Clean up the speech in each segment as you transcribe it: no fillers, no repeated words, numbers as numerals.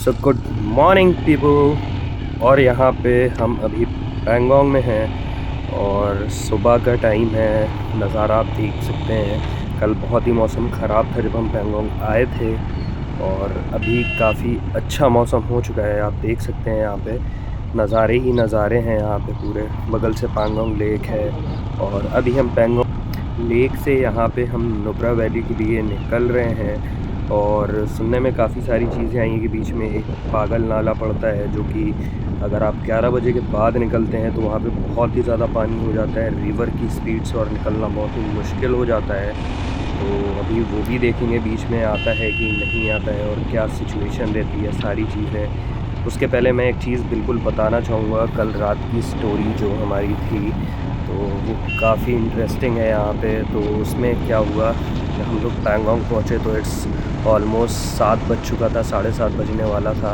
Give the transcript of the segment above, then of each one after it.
So good morning people. और यहाँ पे हम अभी पैंगोंग में हैं और सुबह का टाइम है। नज़ारा आप देख सकते हैं। कल बहुत ही मौसम ख़राब था जब हम पैंगोंग आए थे और अभी काफ़ी अच्छा मौसम हो चुका है। आप देख सकते हैं यहाँ पे नज़ारे ही नज़ारे हैं। यहाँ पे पूरे बगल से पैंगोंग लेक है और अभी हम पैंगोंग लेक से यहाँ पे हम नुब्रा वैली के लिए निकल रहे हैं। और सुनने में काफ़ी सारी चीज़ें आई हैं कि बीच में एक पागल नाला पड़ता है, जो कि अगर आप 11 बजे के बाद निकलते हैं तो वहाँ पे बहुत ही ज़्यादा पानी हो जाता है। रिवर की स्पीड से और निकलना बहुत ही मुश्किल हो जाता है। तो अभी वो भी देखेंगे बीच में आता है कि नहीं आता है और क्या सिचुएशन रहती है, सारी चीज़ें। उसके पहले मैं एक चीज़ बिल्कुल बताना चाहूँगा। कल रात की स्टोरी जो हमारी थी तो वो काफ़ी इंटरेस्टिंग है यहाँ पे। तो उसमें क्या हुआ, जब हम लोग पैंगोंग पहुँचे तो इट्स ऑलमोस्ट 7 बज चुका था, 7:30 बजने वाला था।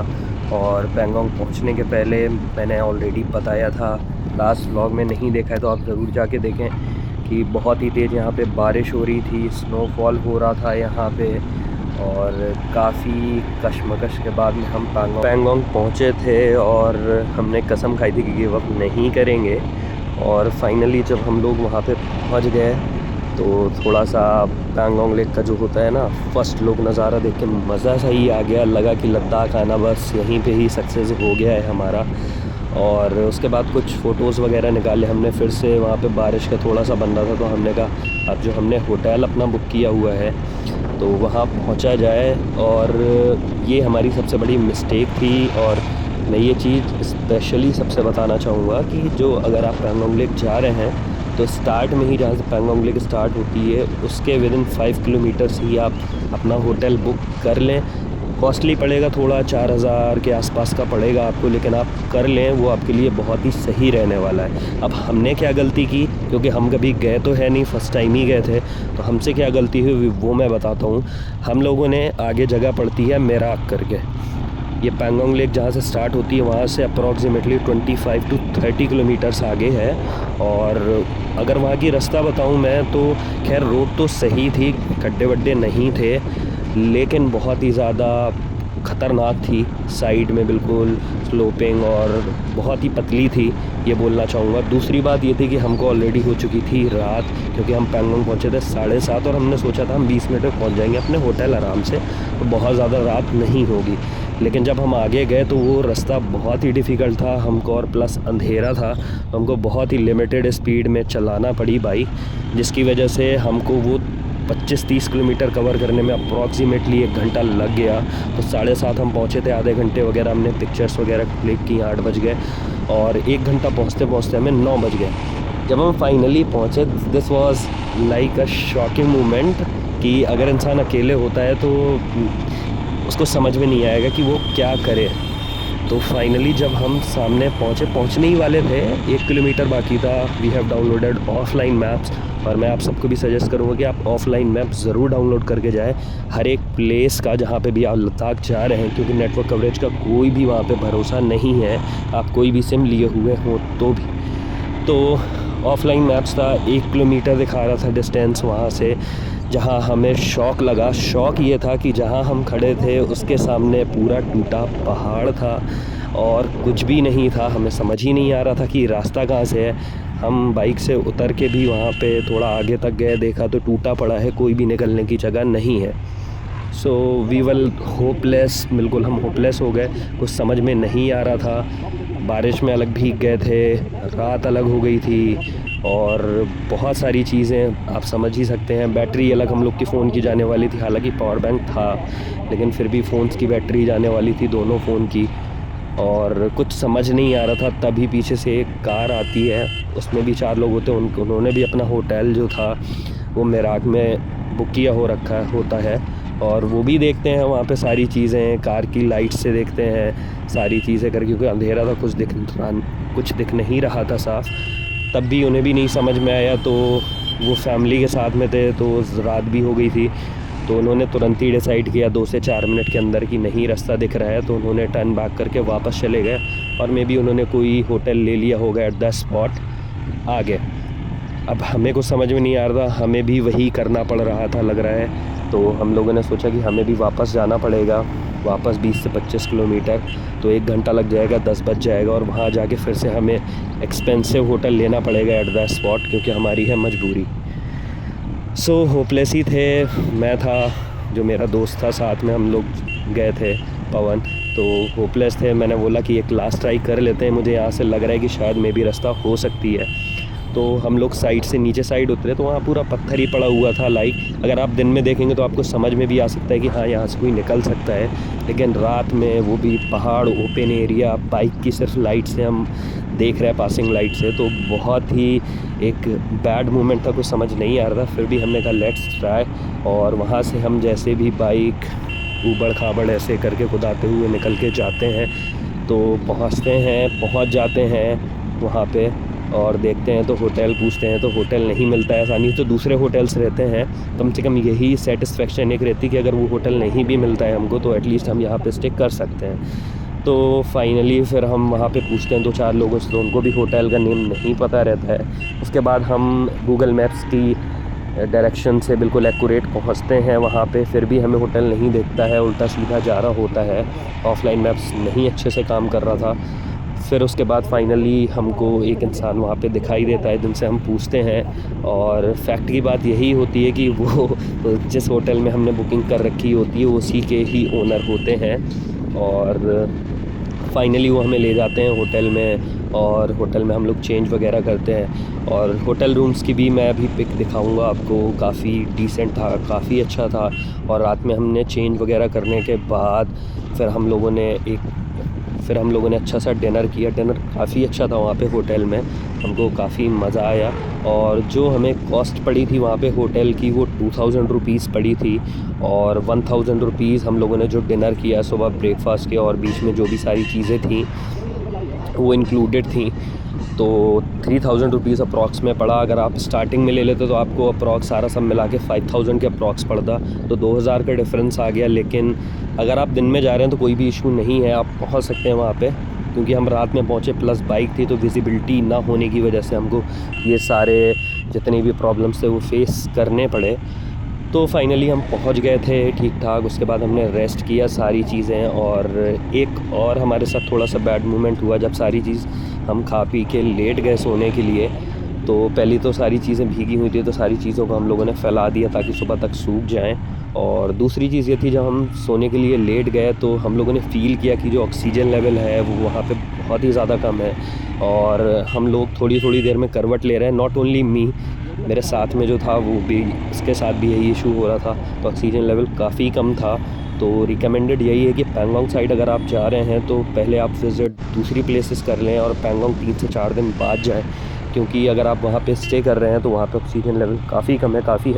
और पैंगोंग पहुँचने के पहले मैंने ऑलरेडी बताया था, लास्ट व्लॉग में नहीं देखा है तो आप ज़रूर जाके देखें कि बहुत ही तेज़ यहाँ पे बारिश हो रही थी, स्नोफॉल हो रहा था यहाँ पे। और काफ़ी कशमकश के बाद में हम पैंगोंग पहुँचे थे और हमने कसम खाई थी कि गिव अप नहीं करेंगे। और फाइनली जब हम लोग वहाँ पे पहुँच गए तो थोड़ा सा पैंगोंग लेक का जो होता है ना, फर्स्ट लुक नज़ारा देख के मज़ा सा ही आ गया। लगा कि लद्दाख आना बस यहीं पे ही सक्सेस हो गया है हमारा। और उसके बाद कुछ फ़ोटोज़ वगैरह निकाले हमने। फिर से वहाँ पे बारिश का थोड़ा सा बन रहा था तो हमने कहा अब जो हमने होटल अपना बुक किया हुआ है तो वहाँ पहुँचा जाए। और ये हमारी सबसे बड़ी मिस्टेक थी। और मैं ये चीज़ स्पेशली सबसे बताना चाहूँगा कि जो अगर आप पैंगोंग लेक जा रहे हैं तो स्टार्ट में ही, जहाँ से पैंगोंग लेक स्टार्ट होती है उसके विदिन 5 किलोमीटर्स ही आप अपना होटल बुक कर लें। कॉस्टली पड़ेगा थोड़ा, 4000 के आसपास का पड़ेगा आपको, लेकिन आप कर लें, वो आपके लिए बहुत ही सही रहने वाला है। अब हमने क्या गलती की, क्योंकि हम कभी गए तो है नहीं, फ़र्स्ट टाइम ही गए थे, तो हमसे क्या गलती हुई वो मैं बताता हूँ। हम लोगों ने, आगे जगह पड़ती है मेराक करके, ये पैंगोंग लेक जहाँ से स्टार्ट होती है वहाँ से अप्रॉक्सीमेटली 25 to 30 किलोमीटर्स आगे है। और अगर वहाँ की रास्ता बताऊँ मैं तो खैर रोड तो सही थी, गड्ढे वड्ढे नहीं थे, लेकिन बहुत ही ज़्यादा ख़तरनाक थी। साइड में बिल्कुल स्लोपिंग और बहुत ही पतली थी, ये बोलना चाहूँगा। दूसरी बात ये थी कि हमको ऑलरेडी हो चुकी थी रात, क्योंकि हम पैंगोंग पहुँचे थे 7:30 और हमने सोचा था हम 20 मिनट में पहुँच जाएंगे अपने होटल आराम से, तो बहुत ज़्यादा रात नहीं होगी। लेकिन जब हम आगे गए तो वो रास्ता बहुत ही डिफ़िकल्ट था हमको, और प्लस अंधेरा था, तो हमको बहुत ही लिमिटेड स्पीड में चलाना पड़ी बाइक, जिसकी वजह से हमको वो 25-30 किलोमीटर कवर करने में अप्रॉक्सीमेटली 1 घंटा लग गया। तो 7:30 हम पहुँचे थे, आधे घंटे वगैरह हमने पिक्चर्स वगैरह क्लिक की, 8 बज गए और 1 घंटा पहुँचते पहुँचते हमें 9 बज गए। जब हम फाइनली पहुँचे, this was like a shocking moment कि अगर इंसान अकेले होता है तो उसको समझ में नहीं आएगा कि वो क्या करे। तो फाइनली जब हम सामने पहुँचने ही वाले थे, 1 किलोमीटर बाकी था, we have downloaded offline maps. और मैं आप सबको भी सजेस्ट करूँगा कि आप ऑफलाइन मैप ज़रूर डाउनलोड करके जाएं हर एक प्लेस का जहाँ पे भी आप लद्दाख जा रहे हैं, क्योंकि नेटवर्क कवरेज का कोई भी वहाँ पे भरोसा नहीं है, आप कोई भी सिम लिए हुए हों तो भी। तो ऑफलाइन मैप्स था, 1 किलोमीटर दिखा रहा था डिस्टेंस वहाँ से। जहाँ हमें शॉक लगा, शॉक ये था कि जहाँ हम खड़े थे उसके सामने पूरा टूटा पहाड़ था और कुछ भी नहीं था। हमें समझ ही नहीं आ रहा था कि रास्ता कहाँ से है। हम बाइक से उतर के भी वहाँ पे थोड़ा आगे तक गए, देखा तो टूटा पड़ा है, कोई भी निकलने की जगह नहीं है। सो वी वर होपलेस, बिल्कुल हम होपलेस हो गए, कुछ समझ में नहीं आ रहा था। बारिश में अलग भीग गए थे, रात अलग हो गई थी और बहुत सारी चीज़ें आप समझ ही सकते हैं। बैटरी अलग हम लोग की फ़ोन की जाने वाली थी, हालांकि पावर बैंक था, लेकिन फिर भी फ़ोन्स की बैटरी जाने वाली थी, दोनों फ़ोन की। और कुछ समझ नहीं आ रहा था, तभी पीछे से एक कार आती है, उसमें भी 4 लोग होते हैं, उन्होंने भी अपना होटल जो था वो मेराक में बुक किया हो रखा होता है। और वो भी देखते हैं वहाँ पे सारी चीज़ें, कार की लाइट से देखते हैं सारी चीज़ें करके, क्योंकि अंधेरा था, कुछ दिख नहीं रहा था साफ। तब भी उन्हें भी नहीं समझ में आया, तो वो फैमिली के साथ में थे तो रात भी हो गई थी, तो उन्होंने तुरंत ही डिसाइड किया 2 से 4 मिनट के अंदर कि नहीं रास्ता दिख रहा है, तो उन्होंने टर्न बैक करके वापस चले गए। और मे बी उन्होंने कोई होटल ले लिया होगा एट द स्पॉट आगे। अब हमें कुछ समझ में नहीं आ रहा था, हमें भी वही करना पड़ रहा था लग रहा है। तो हम लोगों ने सोचा कि हमें भी वापस जाना पड़ेगा। वापस 20 से 25 किलोमीटर, तो 1 घंटा लग जाएगा, 10 बज जाएगा। और वहाँ जाके फिर से हमें एक्सपेंसिव होटल लेना पड़ेगा एट द स्पॉट, क्योंकि हमारी है मजबूरी। सो होपलेस ही थे। मैं था, जो मेरा दोस्त था साथ में, हम लोग गए थे, पवन, तो होपलेस थे। मैंने बोला कि एक लास्ट ट्राई कर लेते हैं, मुझे यहाँ से लग रहा है कि शायद मे भी रास्ता हो सकती है। तो हम लोग साइड से नीचे साइड उतरे तो वहाँ पूरा पत्थर ही पड़ा हुआ था। लाइक अगर आप दिन में देखेंगे तो आपको समझ में भी आ सकता है कि हाँ यहाँ से कोई निकल सकता है, लेकिन रात में, वो भी पहाड़, ओपन एरिया, बाइक की सिर्फ लाइट से हम देख रहे हैं, पासिंग लाइट से, तो बहुत ही एक बैड मोमेंट था, कुछ समझ नहीं आ रहा था। फिर भी हमने कहा लेट्स ट्राई। और वहाँ से हम जैसे भी बाइक ऊबड़ खाबड़ ऐसे करके खुदाते हुए निकल के जाते हैं, तो पहुँच जाते हैं वहाँ पे, और देखते हैं तो होटल पूछते हैं तो होटल नहीं मिलता है आसानी से। तो दूसरे होटल्स रहते हैं, कम से कम यही सेटिस्फेक्शन एक रहती कि अगर वो होटल नहीं भी मिलता है हमको तो एटलीस्ट हम यहाँ पे स्टे कर सकते हैं। तो फाइनली फिर हम वहाँ पे पूछते हैं 2-4 लोगों से, तो उनको भी होटल का नेम नहीं पता रहता है। उसके बाद हम गूगल मैप्स की डायरेक्शन से बिल्कुल एक्यूरेट पहुँचते हैं वहाँ पे, फिर भी हमें होटल नहीं दिखता है, उल्टा सीधा जा रहा होता है। ऑफलाइन मैप्स नहीं अच्छे से काम कर रहा था। फिर उसके बाद फाइनली हमको एक इंसान वहाँ पे दिखाई देता है जिनसे हम पूछते हैं, और फैक्ट की बात यही होती है कि वो जिस होटल में हमने बुकिंग कर रखी होती है उसी के ही ओनर होते हैं। और फाइनली वो हमें ले जाते हैं होटल में, और होटल में हम लोग चेंज वगैरह करते हैं। और होटल रूम्स की भी मैं अभी पिक दिखाऊंगा आपको, काफ़ी डिसेंट था, काफ़ी अच्छा था। और रात में हमने चेंज वगैरह करने के बाद फिर हम लोगों ने अच्छा सा डिनर किया। डिनर काफ़ी अच्छा था वहाँ पे होटल में, हमको काफ़ी मज़ा आया। और जो हमें कॉस्ट पड़ी थी वहाँ पे होटल की, वो 2000 रुपीज़ पड़ी थी। और 1000 रुपीज़ हम लोगों ने जो डिनर किया सुबह ब्रेकफास्ट के, और बीच में जो भी सारी चीज़ें थी वो इंक्लूडेड थी, तो 3000 रुपीज़ अप्रॉक्स में पड़ा। अगर आप स्टार्टिंग में ले लेते तो आपको अप्रॉक्स सारा सब मिला के 5000 के अप्रॉक्स पड़ता, तो 2000 का डिफरेंस आ गया। लेकिन अगर आप दिन में जा रहे हैं तो कोई भी इशू नहीं है, आप पहुंच सकते हैं वहाँ पे, क्योंकि हम रात में पहुँचे, प्लस बाइक थी, तो विजिबिलिटी ना होने की वजह से हमको ये सारे जितने भी प्रॉब्लम्स थे वो फेस करने पड़े। तो फाइनली हम पहुंच गए थे ठीक ठाक। उसके बाद हमने रेस्ट किया सारी चीज़ें। और एक और हमारे साथ थोड़ा सा बैड मोमेंट हुआ, जब सारी चीज़ हम खा पी के लेट गए सोने के लिए, तो पहली तो सारी चीज़ें भीगी हुई थी, तो सारी चीज़ों को हम लोगों ने फैला दिया ताकि सुबह तक सूख जाएं। और दूसरी चीज़ ये थी, जब हम सोने के लिए लेट गए तो हम लोगों ने फ़ील किया कि जो ऑक्सीजन लेवल है वो वहाँ पे बहुत ही ज़्यादा कम है। और हम लोग थोड़ी थोड़ी देर में करवट ले रहे हैं, नॉट ओनली मी, मेरे साथ में जो था वो भी, इसके साथ भी यही इशू हो रहा था, तो ऑक्सीजन लेवल काफ़ी कम था। तो रिकमेंडेड यही है कि पैंगोंग साइड अगर आप जा रहे हैं तो पहले आप विज़िट दूसरी प्लेसेस कर लें, और पैंगोंग 3 से 4 दिन बाद जाएं, क्योंकि अगर आप वहाँ पे स्टे कर रहे हैं तो वहाँ पे ऑक्सीजन लेवल काफ़ी कम है, काफ़ी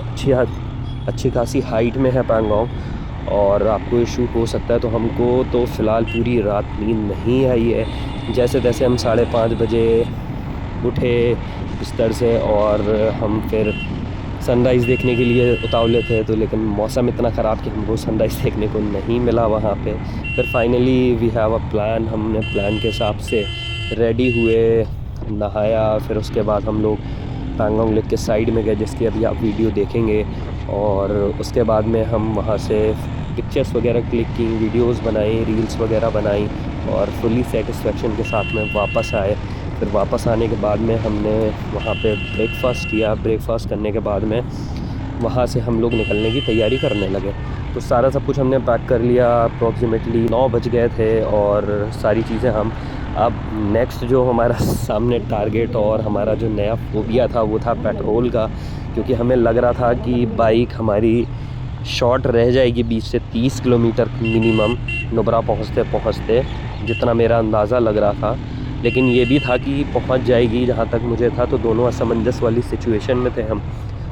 अच्छी खासी हाइट में है पैंगोंग, और आपको इशू हो सकता है। तो हमको तो फ़िलहाल पूरी रात नींद नहीं आई है। जैसे तैसे हम 5:30 बजे उठे बिस्तर से, और हम फिर सनराइज़ देखने के लिए उतावले थे, तो लेकिन मौसम इतना ख़राब कि हमको सनराइज़ देखने को नहीं मिला वहाँ पे। फिर finally we have a plan, हमने प्लान के हिसाब से रेडी हुए, नहाया, फिर उसके बाद हम लोग पैंगोंग लेक के साइड में गए, जिसकी अभी आप वीडियो देखेंगे। और उसके बाद में हम वहाँ से पिक्चर्स वगैरह क्लिक की, वीडियोस बनाई, रील्स वगैरह बनाई, और फुली सेटिस्फेक्शन के साथ में वापस आए। फिर वापस आने के बाद में हमने वहाँ पे ब्रेकफ़ास्ट किया। ब्रेकफ़ास्ट करने के बाद में वहाँ से हम लोग निकलने की तैयारी करने लगे। तो सारा सब कुछ हमने पैक कर लिया, अप्रॉक्सीमेटली 9 बज गए थे, और सारी चीज़ें हम अब नेक्स्ट जो हमारा सामने टारगेट और हमारा जो नया फोबिया था वो था पेट्रोल का, क्योंकि हमें लग रहा था कि बाइक हमारी शॉर्ट रह जाएगी 20 से 30 किलोमीटर मिनिमम नुब्रा पहुँचते जितना मेरा अंदाज़ा लग रहा था। लेकिन ये भी था कि पहुंच जाएगी जहाँ तक मुझे था, तो दोनों असमंजस वाली सिचुएशन में थे हम।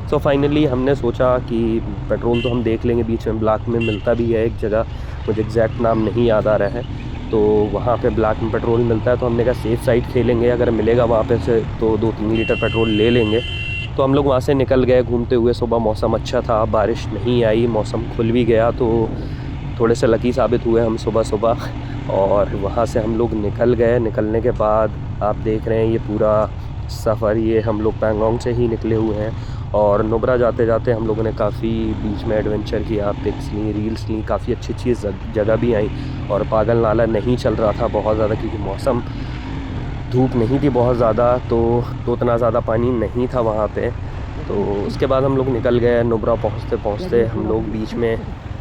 सो फाइनली हमने सोचा कि पेट्रोल तो हम देख लेंगे, बीच में ब्लैक में मिलता भी है एक जगह, मुझे एग्जैक्ट नाम नहीं याद आ रहा है, तो वहाँ पे ब्लैक में पेट्रोल मिलता है। तो हमने कहा सेफ़ साइड खेलेंगे, अगर मिलेगा वहाँ पे से तो 2-3 लीटर पेट्रोल ले लेंगे। तो हम लोग वहाँ से निकल गए घूमते हुए। सुबह मौसम अच्छा था, बारिश नहीं आई, मौसम खुल भी गया, तो थोड़े से लकी साबित हुए हम सुबह। और वहाँ से हम लोग निकल गए। निकलने के बाद आप देख रहे हैं ये पूरा सफ़र, ये हम लोग पैंगोंग से ही निकले हुए हैं, और नुब्रा जाते जाते हम लोगों ने काफ़ी बीच में एडवेंचर किया, पिक्स ली, रील्स ली, काफ़ी अच्छी अच्छी जगह भी आई। और पागल नाला नहीं चल रहा था बहुत ज़्यादा क्योंकि मौसम धूप नहीं थी बहुत ज़्यादा, तो उतना ज़्यादा पानी नहीं था वहाँ पे। तो उसके बाद हम लोग निकल गए। नुब्रा पहुँचते पहुँचते हम लोग बीच में,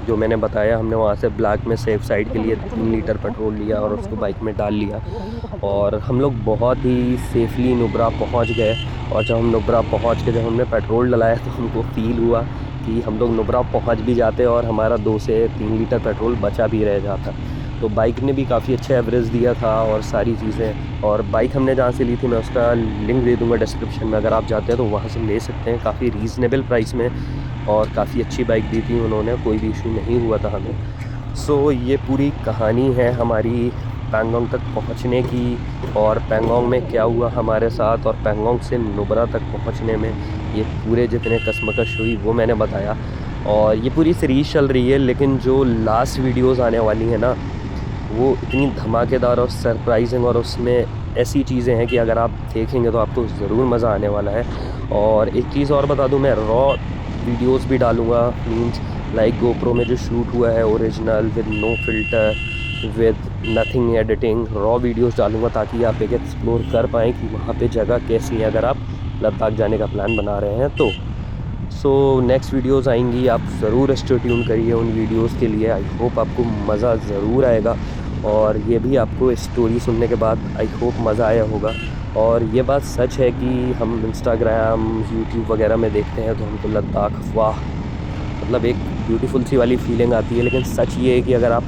जो मैंने बताया, हमने वहाँ से ब्लैक में सेफ साइड के लिए 3 लीटर पेट्रोल लिया और उसको बाइक में डाल लिया और हम लोग बहुत ही सेफली नुब्रा पहुँच गए। और जब हम नुब्रा पहुँच के जब हमने पेट्रोल डलाया तो हमको फ़ील हुआ कि हम लोग नुब्रा पहुँच भी जाते और हमारा 2 से 3 लीटर पेट्रोल बचा भी रह जाता। तो बाइक ने भी काफ़ी अच्छा एवरेज दिया था और सारी चीज़ें। और बाइक हमने जहाँ से ली थी मैं उसका लिंक दे दूँगा डिस्क्रिप्शन में, अगर आप जाते हैं तो वहाँ से ले सकते हैं, काफ़ी रीज़नेबल प्राइस में और काफ़ी अच्छी बाइक दी थी उन्होंने, कोई भी इशू नहीं हुआ था हमें। सो ये पूरी कहानी है हमारी पैंगोंग तक पहुंचने की और पैंगोंग में क्या हुआ हमारे साथ और पैंगोंग से नुब्रा तक पहुंचने में ये पूरे जितने कशमकश हुई वो मैंने बताया। और ये पूरी सीरीज़ चल रही है, लेकिन जो लास्ट वीडियोस आने वाली हैं ना वो इतनी धमाकेदार और सरप्राइजिंग और उसमें ऐसी चीज़ें हैं कि अगर आप देखेंगे तो आपको ज़रूर मज़ा आने वाला है। और एक चीज़ और बता दूं, मैं रॉ वीडियोस भी डालूँगा, मींस लाइक गोप्रो में जो शूट हुआ है original with no filter with nothing editing, raw videos डालूँगा ताकि आप एक एक्सप्लोर कर पाएँ कि वहाँ पे जगह कैसी है अगर आप लद्दाख जाने का प्लान बना रहे हैं तो। सो नेक्स्ट वीडियोस आएंगी, आप ज़रूर स्टे ट्यून करिए उन वीडियोस के लिए। आई होप आपको मज़ा ज़रूर आएगा और ये भी आपको स्टोरी सुनने के बाद आई होप मज़ा आया होगा। और ये बात सच है कि हम इंस्टाग्राम यूट्यूब वगैरह में देखते हैं तो हमको लद्दाख वाह मतलब एक ब्यूटीफुल सी वाली फीलिंग आती है, लेकिन सच ये है कि अगर आप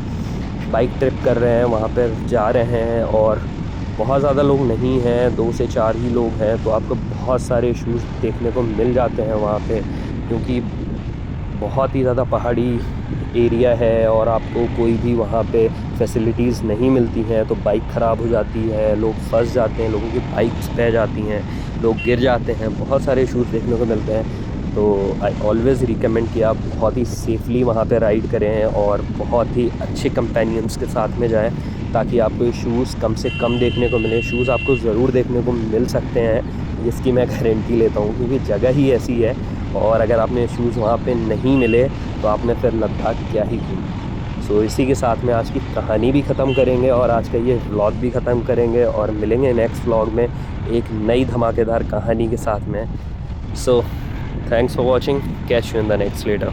बाइक ट्रिप कर रहे हैं, वहाँ पर जा रहे हैं और बहुत ज़्यादा लोग नहीं हैं, 2 से 4 ही लोग हैं, तो आपको बहुत सारे इशूज़ देखने को मिल जाते हैं वहाँ पे, क्योंकि बहुत ही ज़्यादा पहाड़ी एरिया है और आपको कोई भी वहाँ पे फैसिलिटीज़ नहीं मिलती हैं। तो बाइक ख़राब हो जाती है, लोग फंस जाते हैं, लोगों की बाइक्स बह जाती हैं, लोग गिर जाते हैं, बहुत सारे इशूज़ देखने को मिलते हैं। तो आई ऑलवेज़ रिकमेंड कि आप बहुत ही सेफ़ली वहाँ पे राइड करें और बहुत ही अच्छे कंपेनियंस के साथ में जाएं ताकि आपको इशूज़ कम से कम देखने को मिले। इशूज़ आपको ज़रूर देखने को मिल सकते हैं, इसकी मैं गारंटी लेता हूँ, क्योंकि जगह ही ऐसी है और अगर आपने इशूज़ वहाँ पे नहीं मिले तो आपने फिर लद्दाख क्या ही किया। सो इसी के साथ में आज की कहानी भी ख़त्म करेंगे और आज का ये व्लॉग भी ख़त्म करेंगे और मिलेंगे नेक्स्ट व्लॉग में एक नई धमाकेदार कहानी के साथ में। So thanks for watching, catch you in the next letter.